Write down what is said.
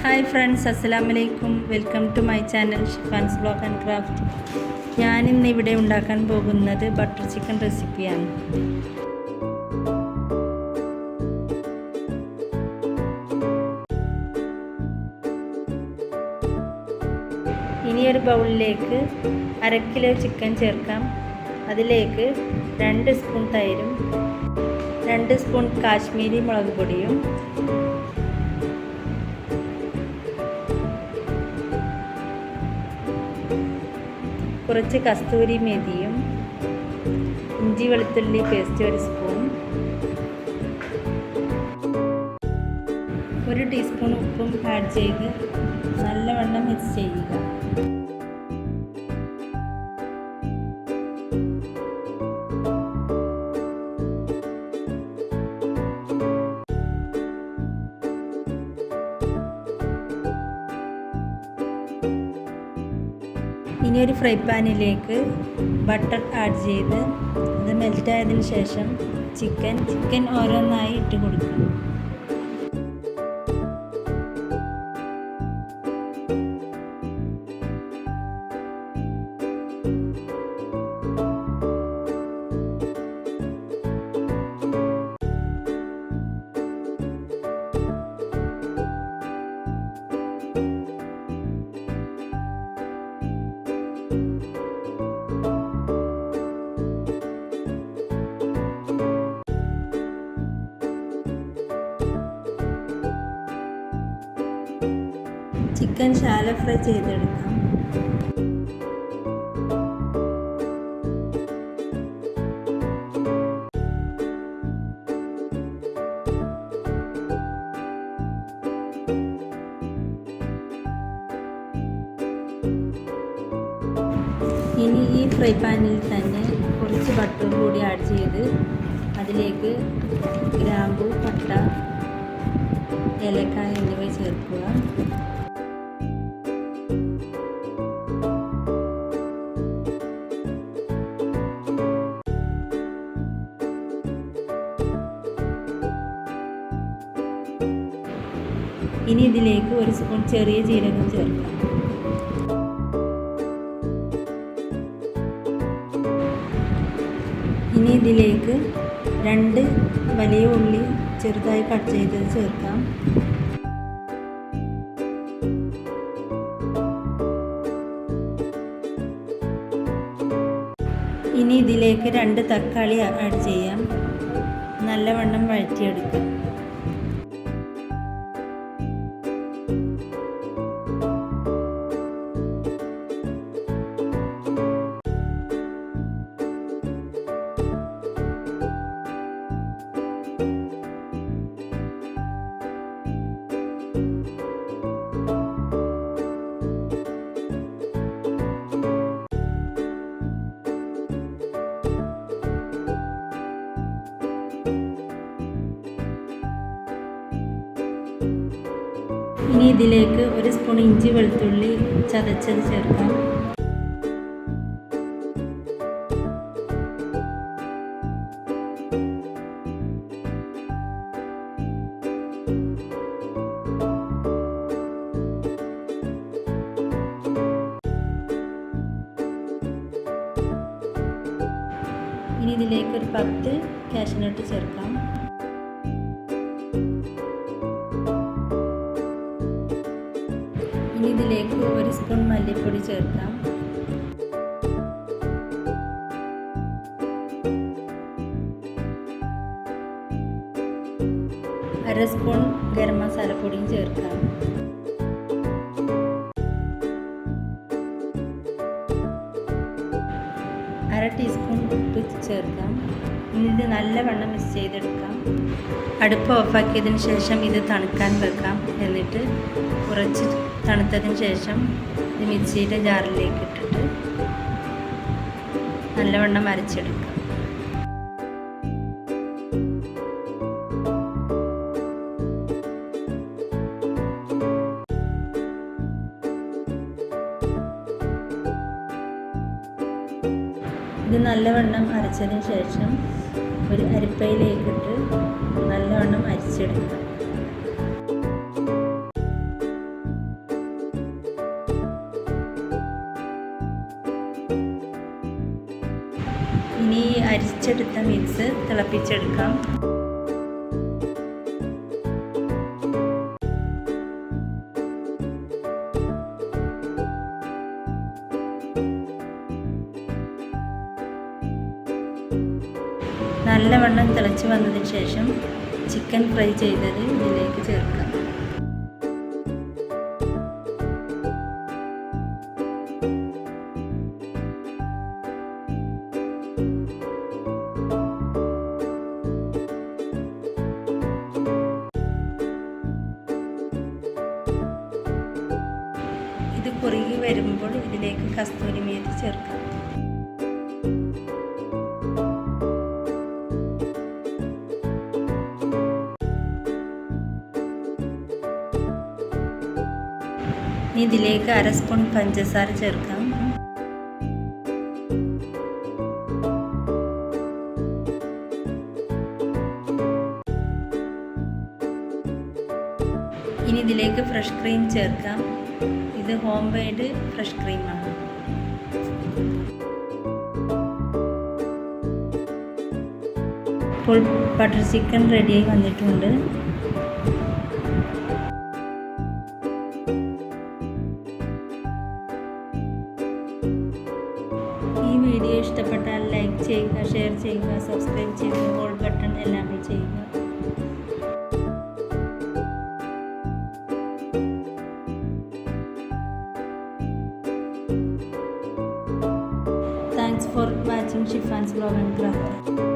Hi friends, അസ്സലാമലൈക്കും. Welcome to my channel Shifan's blog and craft. ഞാനിന്ന് ഇവിടെ ഉണ്ടാക്കാൻ പോകുന്നത് ബട്ടർ ചിക്കൻ റെസിപ്പിയാണ്. ഇനി ഒരു ബൗളിലേക്ക് 1/2 കിലോ ചിക്കൻ ചേർക്കാം. അതിലേക്ക് 2 സ്പൂൺ തൈരും 2 സ്പൂൺ കാശ്മീരി മുളക് പൊടിയും കുറച്ച് കസ്തൂരി മേഥിയും ഇഞ്ചി വെളുത്തുള്ളി പേസ്റ്റ് 1 സ്പൂൺ, 1 ടീസ്പൂൺ ഉപ്പും ആഡ് ചെയ്ത് നല്ലവണ്ണം മിക്സ് ചെയ്യുക. ഇനി ഒരു ഫ്രൈ പാനിലേക്ക് ബട്ടർ ആഡ് ചെയ്ത് അത് മെൽറ്റായതിനു ശേഷം ചിക്കൻ ഓരോന്നായി ഇട്ട് കൊടുക്കുക. ചിക്കൻ ശാലോ ഫ്രൈ ചെയ്തെടുക്കാം. ഇനി ഈ ഫ്രൈ പാനിൽ തന്നെ കുറച്ച് ബട്ടർ കൂടി ആഡ് ചെയ്ത് അതിലേക്ക് ഗ്രാമ്പൂ, പട്ട, ഏലക്കായ എന്നിവ ചേർക്കുക. ഇനി ഇതിലേക്ക് 1 സ്പൂൺ ചെറിയ ജീരകം ചേർക്കാം. ഇനി ഇതിലേക്ക് 2 വലിയ ഉള്ളി ചെറുതായി കട്ട് ചെയ്തത് ചേർക്കാം. ഇനി ഇതിലേക്ക് 2 തക്കാളി ആഡ് ചെയ്യാം. നല്ലവണ്ണം വഴറ്റിയെടുക്കാം. ഇനി ഇതിലേക്ക് 1 സ്പൂൺ ഇഞ്ചി വെളുത്തുള്ളി ചതച്ചത് ചേർക്കാം. ഇനി ഇതിലേക്ക് ഒരു 10 കാഷ്യൂനട്ട് ചേർക്കാം. ഇനി ഇതിലേക്ക് 1 സ്പൂൺ മല്ലിപ്പൊടി ചേർക്കാം. അര സ്പൂൺ ഗരം മസാലപ്പൊടിയും ചേർക്കാം. അര ടീസ്പൂൺ ഉപ്പ് ചേർക്കാം. ഇനി ഇത് നല്ലവണ്ണം മിക്സ് ചെയ്തെടുക്കാം. അടുപ്പ് ഓഫാക്കിയതിന് ശേഷം ഇത് തണുക്കാൻ വെക്കാം. എന്നിട്ട് കുറച്ച് തണുത്തതിന് ശേഷം ഇത് മിക്സിയുടെ ജാറിലേക്ക് ഇട്ടിട്ട് നല്ലവണ്ണം അരച്ചെടുക്കാം. ഇത് നല്ലവണ്ണം അരച്ചതിന് ശേഷം ഒരു അരിപ്പയിലേക്കിട്ട് നല്ലവണ്ണം അരിച്ചെടുക്കാം. അരിച്ചെടുത്ത മിക്സ് തിളപ്പിച്ചെടുക്കാം. നല്ലവണ്ണം തിളച്ച് വന്നതിന് ശേഷം ചിക്കൻ ഫ്രൈ ചെയ്തത് ഇതിലേക്ക് ചേർക്കാം. ഇത് കുറുകി വരുമ്പോൾ ഇതിലേക്ക് കസ്തൂരി മേത്തി ചേർക്കാം. ഇതിലേക്ക് 1/2 സ്പൂൺ പഞ്ചസാര ചേർക്കാം. ഇനി ഇതിലേക്ക് ഫ്രഷ് ക്രീം ചേർക്കാം. ഇത് ഹോം മെയ്ഡ് ഫ്രഷ് ക്രീമാണ്. ഇപ്പോൾ ബട്ടർ ചിക്കൻ റെഡിയായി വന്നിട്ടുണ്ട്. ഈ വീഡിയോ ഇഷ്ടപ്പെട്ടാൽ ലൈക്ക് ചെയ്യുക, ഷെയർ ചെയ്യുക, സബ്സ്ക്രൈബ് ചെയ്യുക, ഓൾ ബട്ടൺ എല്ലാം ചെയ്യുക. Thanks for watching Shifan's Vlog and Craft.